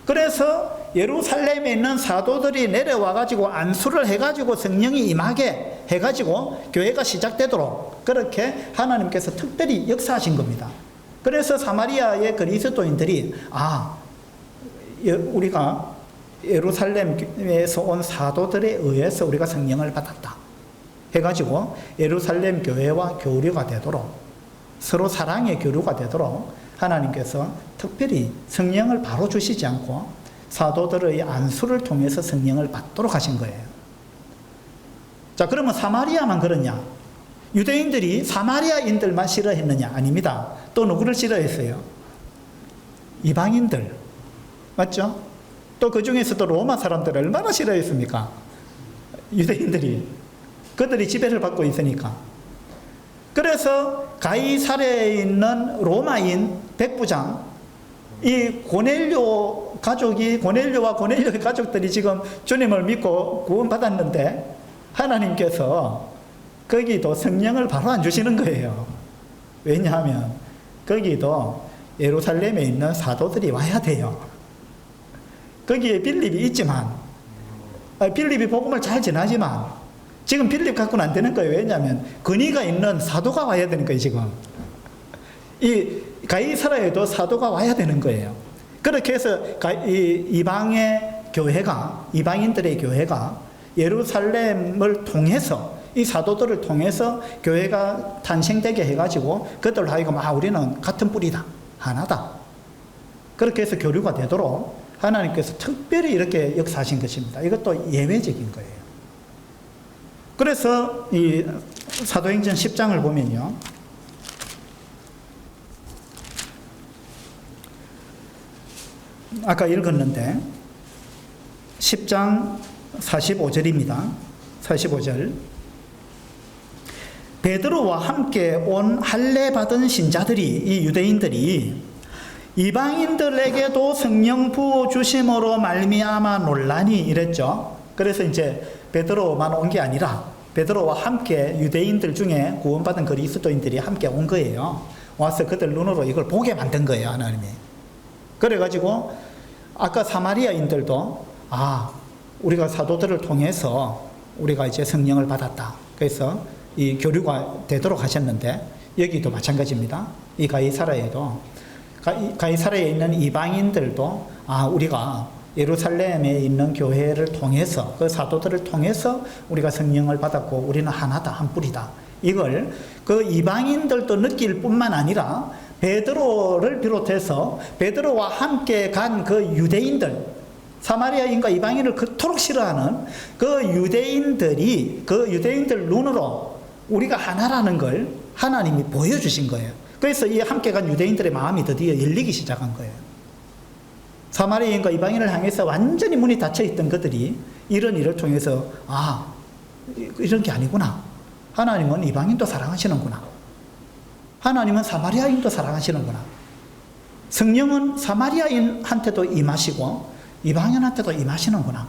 그래서 예루살렘에 있는 사도들이 내려와가지고 안수를 해가지고 성령이 임하게 해가지고 교회가 시작되도록 그렇게 하나님께서 특별히 역사하신 겁니다. 그래서 사마리아의 그리스도인들이 우리가 예루살렘에서 온 사도들에 의해서 우리가 성령을 받았다 해가지고 예루살렘 교회와 교류가 되도록 서로 사랑의 교류가 되도록 하나님께서 특별히 성령을 바로 주시지 않고 사도들의 안수를 통해서 성령을 받도록 하신 거예요. 자, 그러면 사마리아만 그렇냐? 유대인들이 사마리아인들만 싫어했느냐? 아닙니다. 또 누구를 싫어했어요? 이방인들. 맞죠? 또 그 중에서도 로마 사람들을 얼마나 싫어했습니까? 유대인들이. 그들이 지배를 받고 있으니까. 그래서 가이사랴에 있는 로마인 백부장, 이 고넬료 가족이, 고넬료와 고넬료의 가족들이 지금 주님을 믿고 구원받았는데 하나님께서 거기도 성령을 바로 안 주시는 거예요. 왜냐하면 거기도 예루살렘에 있는 사도들이 와야 돼요. 거기에 빌립이 있지만, 빌립이 복음을 잘 전하지만 지금 빌립 갖고는 안 되는 거예요. 왜냐하면 근위가 있는 사도가 와야 되는 거예요. 지금 이 가이사라에도 사도가 와야 되는 거예요. 그렇게 해서 이방의 교회가, 이방인들의 교회가 예루살렘을 통해서, 이 사도들을 통해서 교회가 탄생되게 해가지고 그들로 하여금 우리는 같은 뿌리다, 하나다, 그렇게 해서 교류가 되도록 하나님께서 특별히 이렇게 역사하신 것입니다. 이것도 예외적인 거예요. 그래서 이 사도행전 10장을 보면요, 아까 읽었는데 10장 45절입니다. 45절. 베드로와 함께 온 할례 받은 신자들이, 이 유대인들이 이방인들에게도 성령 부어 주심으로 말미암아 논란이, 이랬죠. 그래서 이제 베드로만 온 게 아니라 베드로와 함께 유대인들 중에 구원받은 그리스도인들이 함께 온 거예요. 와서 그들 눈으로 이걸 보게 만든 거예요, 하나님이. 그래가지고 아까 사마리아인들도 우리가 사도들을 통해서 우리가 이제 성령을 받았다, 그래서 이 교류가 되도록 하셨는데, 여기도 마찬가지입니다. 이 가이사라에도, 가이사라에 있는 이방인들도 우리가 예루살렘에 있는 교회를 통해서, 그 사도들을 통해서 우리가 성령을 받았고 우리는 하나다, 한 뿌리다, 이걸 그 이방인들도 느낄 뿐만 아니라 베드로를 비롯해서 베드로와 함께 간 그 유대인들, 사마리아인과 이방인을 그토록 싫어하는 그 유대인들이, 그 유대인들 눈으로 우리가 하나라는 걸 하나님이 보여주신 거예요. 그래서 이 함께 간 유대인들의 마음이 드디어 열리기 시작한 거예요. 사마리아인과 이방인을 향해서 완전히 문이 닫혀 있던 그들이 이런 일을 통해서 이런 게 아니구나, 하나님은 이방인도 사랑하시는구나, 하나님은 사마리아인도 사랑하시는구나, 성령은 사마리아인한테도 임하시고 이방인한테도 임하시는구나,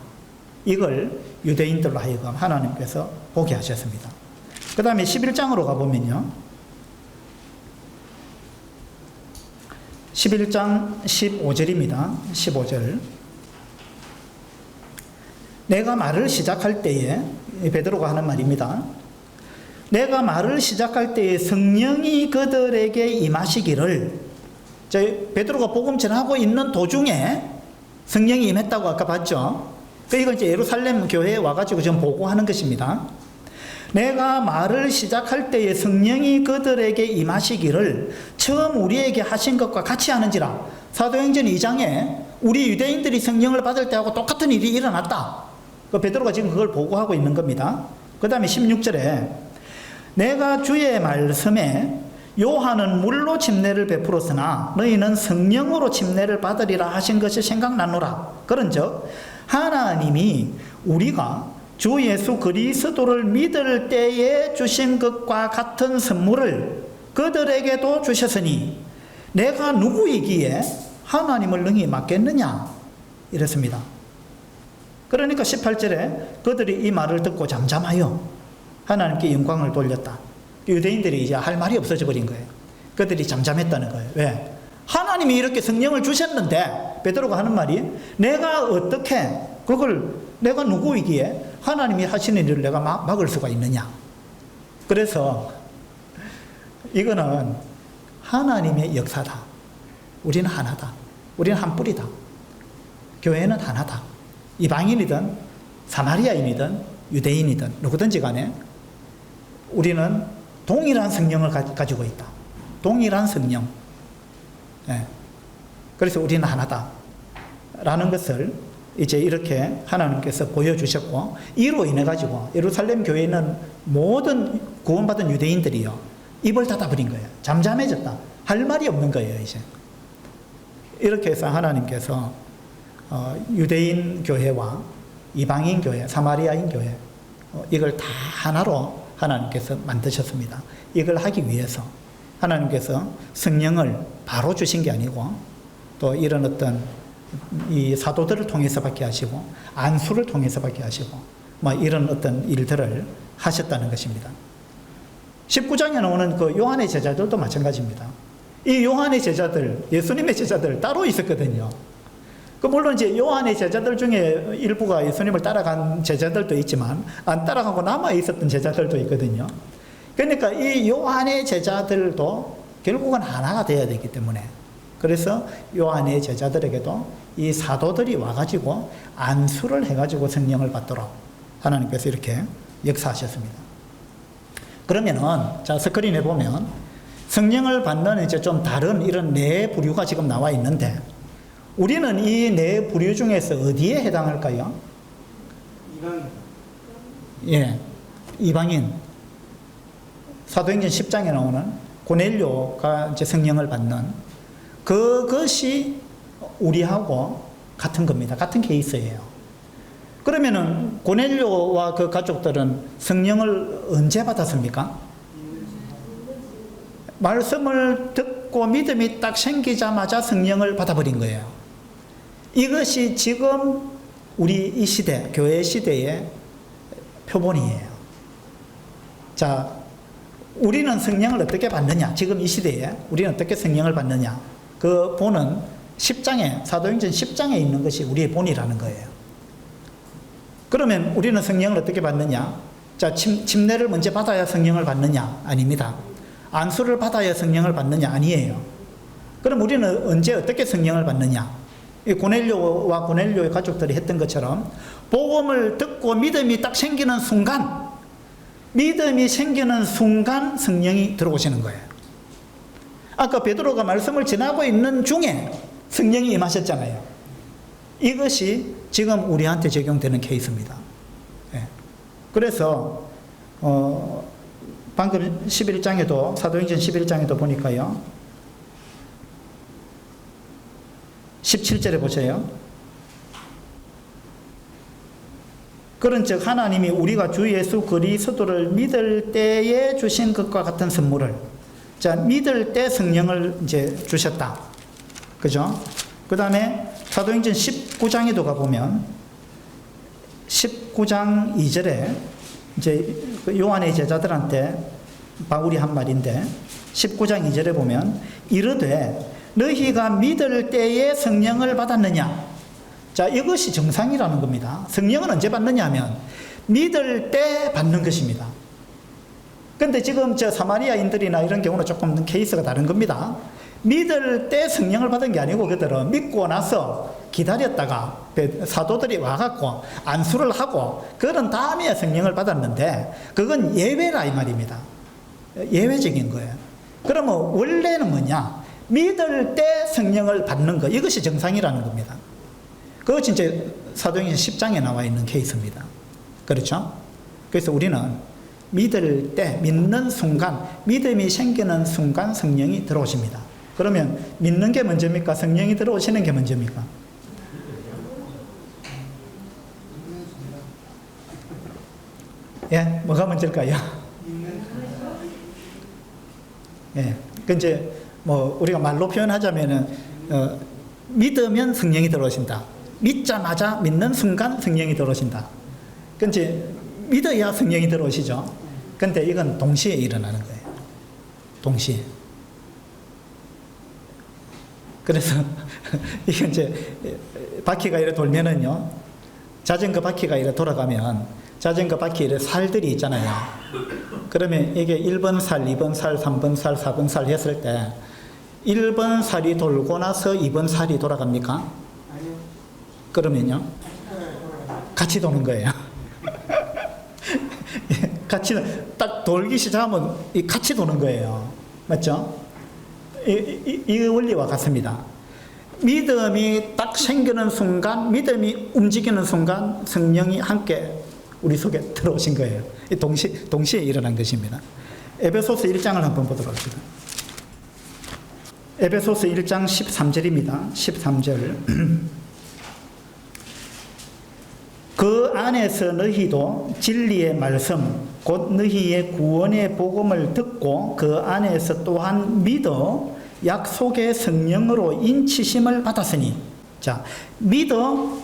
이걸 유대인들로 하여금 하나님께서 보게 하셨습니다. 그 다음에 11장으로 가보면요, 11장 15절입니다. 15절. 내가 말을 시작할 때에, 베드로가 하는 말입니다. 내가 말을 시작할 때에 성령이 그들에게 임하시기를, 베드로가 복음 전하고 있는 도중에 성령이 임했다고 아까 봤죠. 이건 이제 예루살렘 교회에 와가지고 좀 보고하는 것입니다. 내가 말을 시작할 때에 성령이 그들에게 임하시기를 처음 우리에게 하신 것과 같이 하는지라. 사도행전 2장에 우리 유대인들이 성령을 받을 때하고 똑같은 일이 일어났다, 베드로가 지금 그걸 보고하고 있는 겁니다. 그 다음에 16절에 내가 주의 말씀에 요한은 물로 침례를 베풀었으나 너희는 성령으로 침례를 받으리라 하신 것이 생각나노라. 그런즉 하나님이 우리가 주 예수 그리스도를 믿을 때에 주신 것과 같은 선물을 그들에게도 주셨으니 내가 누구이기에 하나님을 능히 맡겠느냐, 이랬습니다. 그러니까 18절에 그들이 이 말을 듣고 잠잠하여 하나님께 영광을 돌렸다. 유대인들이 이제 할 말이 없어져 버린 거예요. 그들이 잠잠했다는 거예요. 왜? 하나님이 이렇게 성령을 주셨는데, 베드로가 하는 말이 내가 어떻게 그걸, 내가 누구이기에 하나님이 하시는 일을 내가 막을 수가 있느냐. 그래서 이거는 하나님의 역사다. 우리는 하나다. 우리는 한 뿌리다. 교회는 하나다. 이방인이든 사마리아인이든 유대인이든 누구든지 간에 우리는 동일한 성령을 가지고 있다. 동일한 성령. 그래서 우리는 하나다 라는 것을 이제 이렇게 하나님께서 보여주셨고, 이로 인해 가지고 예루살렘 교회에 있는 모든 구원받은 유대인들이요, 입을 닫아버린 거예요. 잠잠해졌다. 할 말이 없는 거예요, 이제. 이렇게 해서 하나님께서 유대인 교회와 이방인 교회, 사마리아인 교회, 이걸 다 하나로 하나님께서 만드셨습니다. 이걸 하기 위해서 하나님께서 성령을 바로 주신 게 아니고, 또 이런 어떤 이 사도들을 통해서 받게 하시고, 안수를 통해서 받게 하시고, 뭐 이런 어떤 일들을 하셨다는 것입니다. 19장에 나오는 그 요한의 제자들도 마찬가지입니다. 이 요한의 제자들, 예수님의 제자들 따로 있었거든요. 그 물론 이제 요한의 제자들 중에 일부가 예수님을 따라간 제자들도 있지만, 안 따라가고 남아 있었던 제자들도 있거든요. 그러니까 이 요한의 제자들도 결국은 하나가 되어야 되기 때문에, 그래서 요한의 제자들에게도 이 사도들이 와가지고 안수를 해가지고 성령을 받도록 하나님께서 이렇게 역사하셨습니다. 그러면은, 자, 스크린에 보면 성령을 받는 이제 좀 다른 이런 네 부류가 지금 나와 있는데, 우리는 이 네 부류 중에서 어디에 해당할까요? 이방인. 예, 이방인. 사도행전 10장에 나오는 고넬료가 이제 성령을 받는 그것이 우리하고 같은 겁니다. 같은 케이스예요. 그러면은 고넬료와 그 가족들은 성령을 언제 받았습니까? 말씀을 듣고 믿음이 딱 생기자마자 성령을 받아버린 거예요. 이것이 지금 우리 이 시대, 교회 시대의 표본이에요. 자, 우리는 성령을 어떻게 받느냐? 지금 이 시대에 우리는 어떻게 성령을 받느냐? 그 본은 10장에, 사도행전 10장에 있는 것이 우리의 본이라는 거예요. 그러면 우리는 성령을 어떻게 받느냐? 자, 침례를 먼저 받아야 성령을 받느냐? 아닙니다. 안수를 받아야 성령을 받느냐? 아니에요. 그럼 우리는 언제 어떻게 성령을 받느냐? 고넬료와 고넬료의 가족들이 했던 것처럼 복음을 듣고 믿음이 딱 생기는 순간, 믿음이 생기는 순간 성령이 들어오시는 거예요. 아까 베드로가 말씀을 전하고 있는 중에 성령이 임하셨잖아요. 이것이 지금 우리한테 적용되는 케이스입니다. 예. 그래서 방금 11장에도, 사도행전 11장에도 보니까요, 17절에 보세요. 그런즉 하나님이 우리가 주 예수 그리스도를 믿을 때에 주신 것과 같은 선물을, 자, 믿을 때 성령을 이제 주셨다. 그죠? 그 다음에 사도행전 19장에도 가보면 19장 2절에 이제 요한의 제자들한테 바울이 한 말인데, 19장 2절에 보면 이르되 너희가 믿을 때에 성령을 받았느냐? 자, 이것이 정상이라는 겁니다. 성령은 언제 받느냐 하면 믿을 때 받는 것입니다. 근데 지금 저 사마리아인들이나 이런 경우는 조금 케이스가 다른 겁니다. 믿을 때 성령을 받은 게 아니고, 그들은 믿고 나서 기다렸다가 사도들이 와갖고 안수를 하고 그런 다음에 성령을 받았는데, 그건 예외라 이 말입니다. 예외적인 거예요. 그러면 원래는 뭐냐? 믿을 때 성령을 받는 것, 이것이 정상이라는 겁니다. 그것이 이제 사도행전 10장에 나와 있는 케이스입니다. 그렇죠? 그래서 우리는 믿을 때, 믿는 순간, 믿음이 생기는 순간 성령이 들어오십니다. 그러면 믿는 게 먼저입니까? 성령이 들어오시는 게 먼저입니까? 예, 뭐가 먼저일까요? 예, 그 이제 뭐 우리가 말로 표현하자면은 믿으면 성령이 들어오신다. 믿자마자 믿는 순간 성령이 들어오신다. 그 이제 믿어야 성령이 들어오시죠. 근데 이건 동시에 일어나는 거예요. 동시에. 그래서 이게 이제 바퀴가 이렇게 돌면은요, 자전거 바퀴가 이렇게 돌아가면 자전거 바퀴에 이렇게 살들이 있잖아요. 그러면 이게 1번 살, 2번 살, 3번 살, 4번 살 했을 때 1번 살이 돌고 나서 2번 살이 돌아갑니까? 아니요. 그러면요, 같이 도는 거예요. 같이 딱 돌기 시작하면 같이 도는 거예요. 맞죠? 이 원리와 같습니다. 믿음이 딱 생기는 순간, 믿음이 움직이는 순간 성령이 함께 우리 속에 들어오신 거예요. 동시에 일어난 것입니다. 에베소서 1장을 한번 보도록 합시다. 에베소서 1장 13절입니다. 13절. 그 안에서 너희도 진리의 말씀 곧 너희의 구원의 복음을 듣고 그 안에서 또한 믿어 약속의 성령으로 인치심을 받았으니, 자, 믿어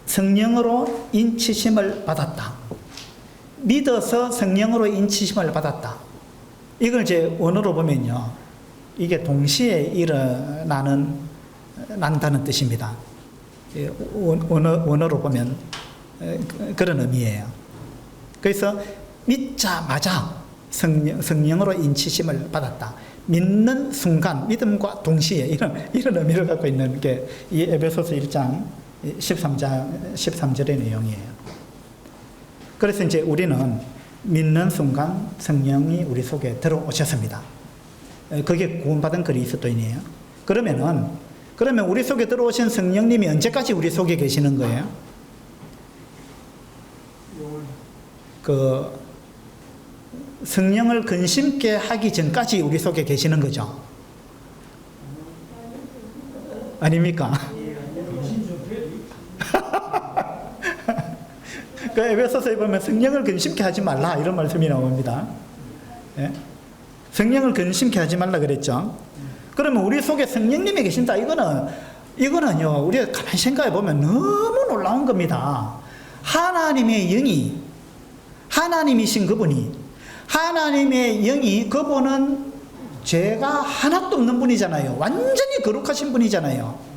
성령으로 인치심을 받았다. 믿어서 성령으로 인치심을 받았다. 이걸 이제 원어로 보면요, 이게 동시에 난다는 뜻입니다. 원어로 보면 그런 의미예요. 그래서 믿자마자 성령으로 인치심을 받았다. 믿는 순간, 믿음과 동시에 이런 의미를 갖고 있는 게 이 에베소서 1장 13절의 내용이에요. 그래서 이제 우리는 믿는 순간 성령이 우리 속에 들어오셨습니다. 그게 구원받은 그리스도인이에요. 그러면 우리 속에 들어오신 성령님이 언제까지 우리 속에 계시는 거예요? 그 성령을 근심케 하기 전까지 우리 속에 계시는 거죠. 아닙니까? 그 에베소서에 보면 성령을 근심케 하지 말라 이런 말씀이 나옵니다. 예? 성령을 근심케 하지 말라 그랬죠. 그러면 우리 속에 성령님이 계신다. 이거는요, 우리가 가만히 생각해 보면 너무 놀라운 겁니다. 하나님의 영이, 하나님이신 그분이, 하나님의 영이, 그분은 죄가 하나도 없는 분이잖아요. 완전히 거룩하신 분이잖아요.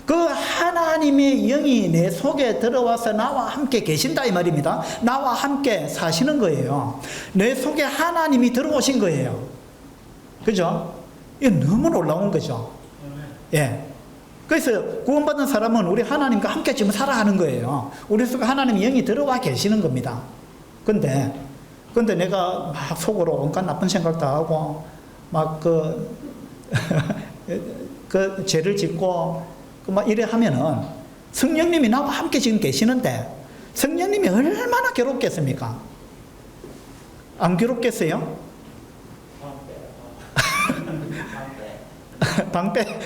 그 하나님의 영이 내 속에 들어와서 나와 함께 계신다 이 말입니다. 나와 함께 사시는 거예요. 내 속에 하나님이 들어오신 거예요. 그죠? 이게 너무 놀라운 거죠. 예. 그래서 구원받은 사람은 우리 하나님과 함께 지금 살아가는 거예요. 우리 속에 하나님의 영이 들어와 계시는 겁니다. 근데 내가 막 속으로 온갖 나쁜 생각도 하고 막 그 죄를 짓고 막 이래 하면은 성령님이 나와 함께 지금 계시는데 성령님이 얼마나 괴롭겠습니까? 안 괴롭겠어요? 방패.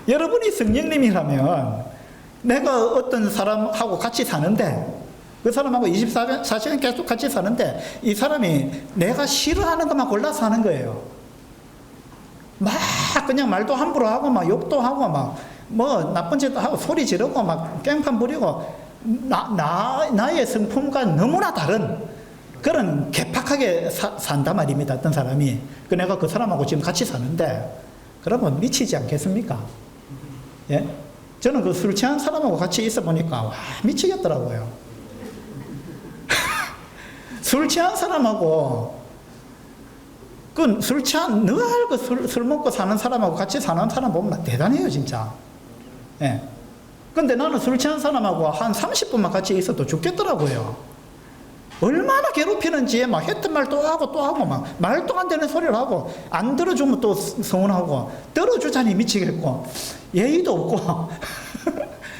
여러분이 성령님이라면 내가 어떤 사람하고 같이 사는데 그 사람하고 24시간 계속 같이 사는데 이 사람이 내가 싫어하는 것만 골라서 하는 거예요. 막 그냥 말도 함부로 하고 막 욕도 하고 막 뭐 나쁜 짓도 하고 소리 지르고 막 깽판 부리고 나의 성품과 너무나 다른 그런 개팍하게 산단 말입니다. 어떤 사람이. 내가 그 사람하고 지금 같이 사는데 그러면 미치지 않겠습니까? 예? 저는 그 술 취한 사람하고 같이 있어 보니까 와 미치겠더라고요. 술 취한 사람하고 술 먹고 사는 사람하고 같이 사는 사람 보면 대단해요, 진짜. 예. 근데 나는 술 취한 사람하고 한 30분만 같이 있어도 죽겠더라고요. 얼마나 괴롭히는지 막 했던 말 또 하고 막 말도 안 되는 소리를 하고 안 들어주면 또 서운하고 들어주자니 미치겠고 예의도 없고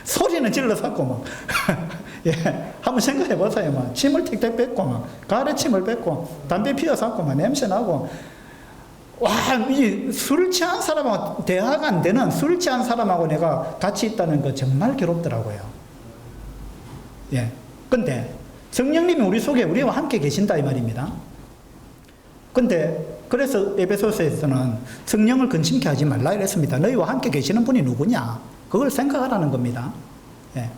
소리는 질러서 하고 막 예, 한번 생각해 보세요. 막 침을 틱틱 뱉고 막 가래침을 뱉고 담배 피워서 하고 막 냄새 나고 와, 이 술 취한 사람하고 대화가 안 되는 술 취한 사람하고 내가 같이 있다는 거 정말 괴롭더라고요. 예. 근데 성령님이 우리 속에 우리와 함께 계신다 이 말입니다. 근데 그래서 에베소서에서는 성령을 근심케 하지 말라 이랬습니다. 너희와 함께 계시는 분이 누구냐? 그걸 생각하라는 겁니다. 예.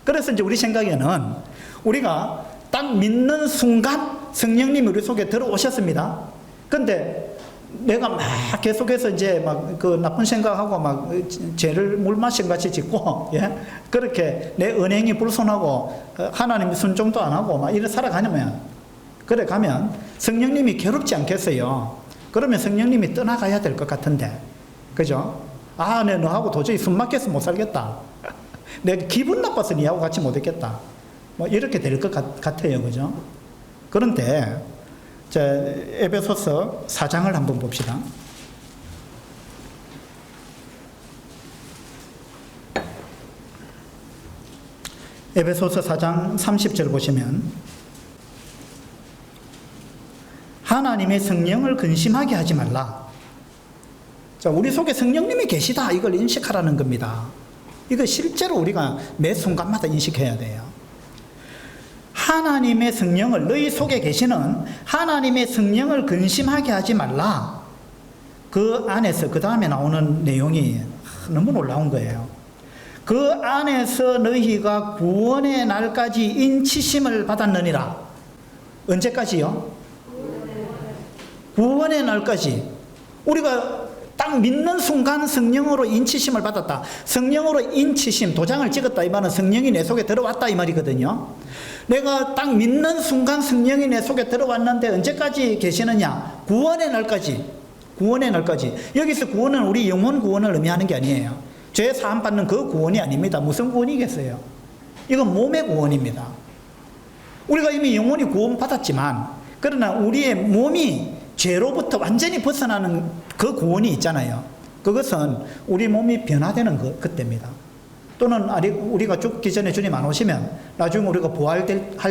그래서 이제 우리 생각에는 우리가 딱 믿는 순간 성령님이 우리 속에 들어오셨습니다. 근데 내가 막 계속해서 이제 막 그 나쁜 생각하고 막 죄를 물 마신 같이 짓고, 예? 그렇게 내 은행이 불손하고 하나님 순종도 안 하고 막 이래 살아가면, 그래 가면 성령님이 괴롭지 않겠어요? 그러면 성령님이 떠나가야 될 것 같은데, 그죠? 아, 내 너하고 도저히 숨 막혀서 못 살겠다. 내가 기분 나빠서 니하고 같이 못 있겠다. 뭐 이렇게 될 것 같아요, 그죠? 그런데 자, 에베소서 4장을 한번 봅시다. 에베소서 4장 30절 보시면 하나님의 성령을 근심하게 하지 말라. 자, 우리 속에 성령님이 계시다 이걸 인식하라는 겁니다. 이거 실제로 우리가 매 순간마다 인식해야 돼요. 하나님의 성령을, 너희 속에 계시는 하나님의 성령을 근심하게 하지 말라. 그 안에서 그 다음에 나오는 내용이 너무 놀라운 거예요. 그 안에서 너희가 구원의 날까지 인치심을 받았느니라. 언제까지요? 구원의 날까지. 우리가 딱 믿는 순간 성령으로 인치심을 받았다. 성령으로 인치심, 도장을 찍었다 이 말은 성령이 내 속에 들어왔다 이 말이거든요. 내가 딱 믿는 순간 성령이 내 속에 들어왔는데 언제까지 계시느냐? 구원의 날까지. 구원의 날까지. 여기서 구원은 우리 영혼 구원을 의미하는 게 아니에요. 죄 사함 받는 그 구원이 아닙니다. 무슨 구원이겠어요? 이건 몸의 구원입니다. 우리가 이미 영혼이 구원 받았지만 그러나 우리의 몸이 죄로부터 완전히 벗어나는 그 구원이 있잖아요. 그것은 우리 몸이 변화되는 그때입니다. 또는 우리가 죽기 전에 주님 안 오시면 나중에 우리가 부활할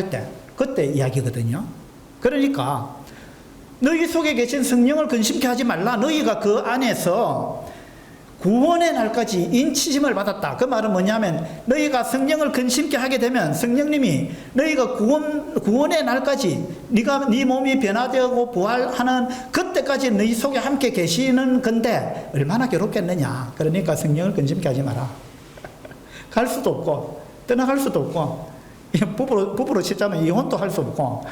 때 그때 이야기거든요. 그러니까 너희 속에 계신 성령을 근심케 하지 말라. 너희가 그 안에서 구원의 날까지 인치심을 받았다. 그 말은 뭐냐면 너희가 성령을 근심케 하게 되면 성령님이 너희가 구원의 날까지 네 몸이 변화되고 부활하는 그때까지 너희 속에 함께 계시는 건데 얼마나 괴롭겠느냐. 그러니까 성령을 근심케 하지 마라. 갈 수도 없고 떠나갈 수도 없고 부부로 치자면 이혼도 할 수 없고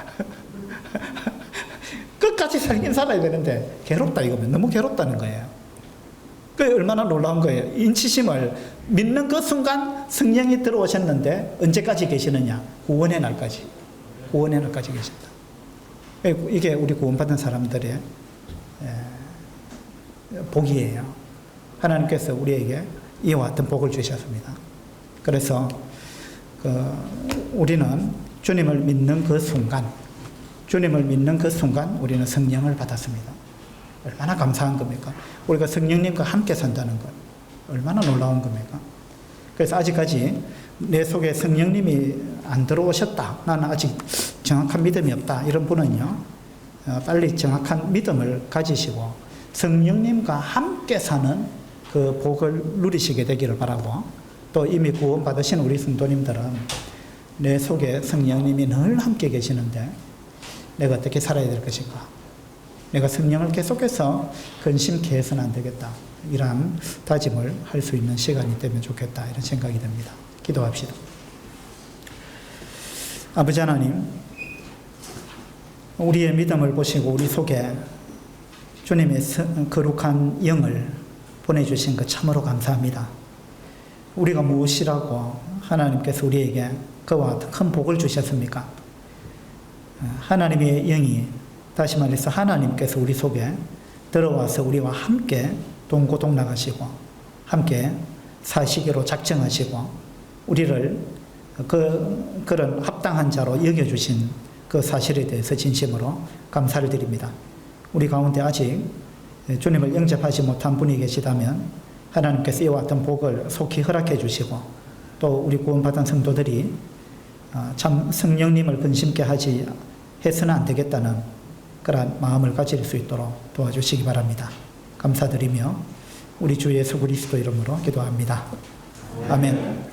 끝까지 살긴 살아야 되는데 괴롭다 이거면 너무 괴롭다는 거예요. 그게 얼마나 놀라운 거예요. 인치심을 믿는 그 순간 성령이 들어오셨는데 언제까지 계시느냐? 구원의 날까지. 구원의 날까지 계신다. 이게 우리 구원받은 사람들의 복이에요. 하나님께서 우리에게 이와 같은 복을 주셨습니다. 그래서 우리는 주님을 믿는 그 순간 우리는 성령을 받았습니다. 얼마나 감사한 겁니까? 우리가 성령님과 함께 산다는 것 얼마나 놀라운 겁니까? 그래서 아직까지 내 속에 성령님이 안 들어오셨다, 나는 아직 정확한 믿음이 없다, 이런 분은요 빨리 정확한 믿음을 가지시고 성령님과 함께 사는 그 복을 누리시게 되기를 바라고, 또 이미 구원받으신 우리 성도님들은 내 속에 성령님이 늘 함께 계시는데 내가 어떻게 살아야 될 것인가, 내가 성령을 계속해서 근심케 해서는 안 되겠다, 이러한 다짐을 할 수 있는 시간이 되면 좋겠다, 이런 생각이 듭니다. 기도합시다. 아버지 하나님, 우리의 믿음을 보시고 우리 속에 주님의 거룩한 영을 보내주신 것 참으로 감사합니다. 우리가 무엇이라고 하나님께서 우리에게 그와 같은 큰 복을 주셨습니까? 하나님의 영이, 다시 말해서 하나님께서 우리 속에 들어와서 우리와 함께 동고동락하시고 함께 사시기로 작정하시고 우리를 그런 합당한 자로 여겨주신 그 사실에 대해서 진심으로 감사를 드립니다. 우리 가운데 아직 주님을 영접하지 못한 분이 계시다면 하나님께서 이와 같은 복을 속히 허락해 주시고, 또 우리 구원받은 성도들이 참 성령님을 근심케 하지 해서는 안 되겠다는 그런 마음을 가질 수 있도록 도와주시기 바랍니다. 감사드리며 우리 주 예수 그리스도 이름으로 기도합니다. 아멘.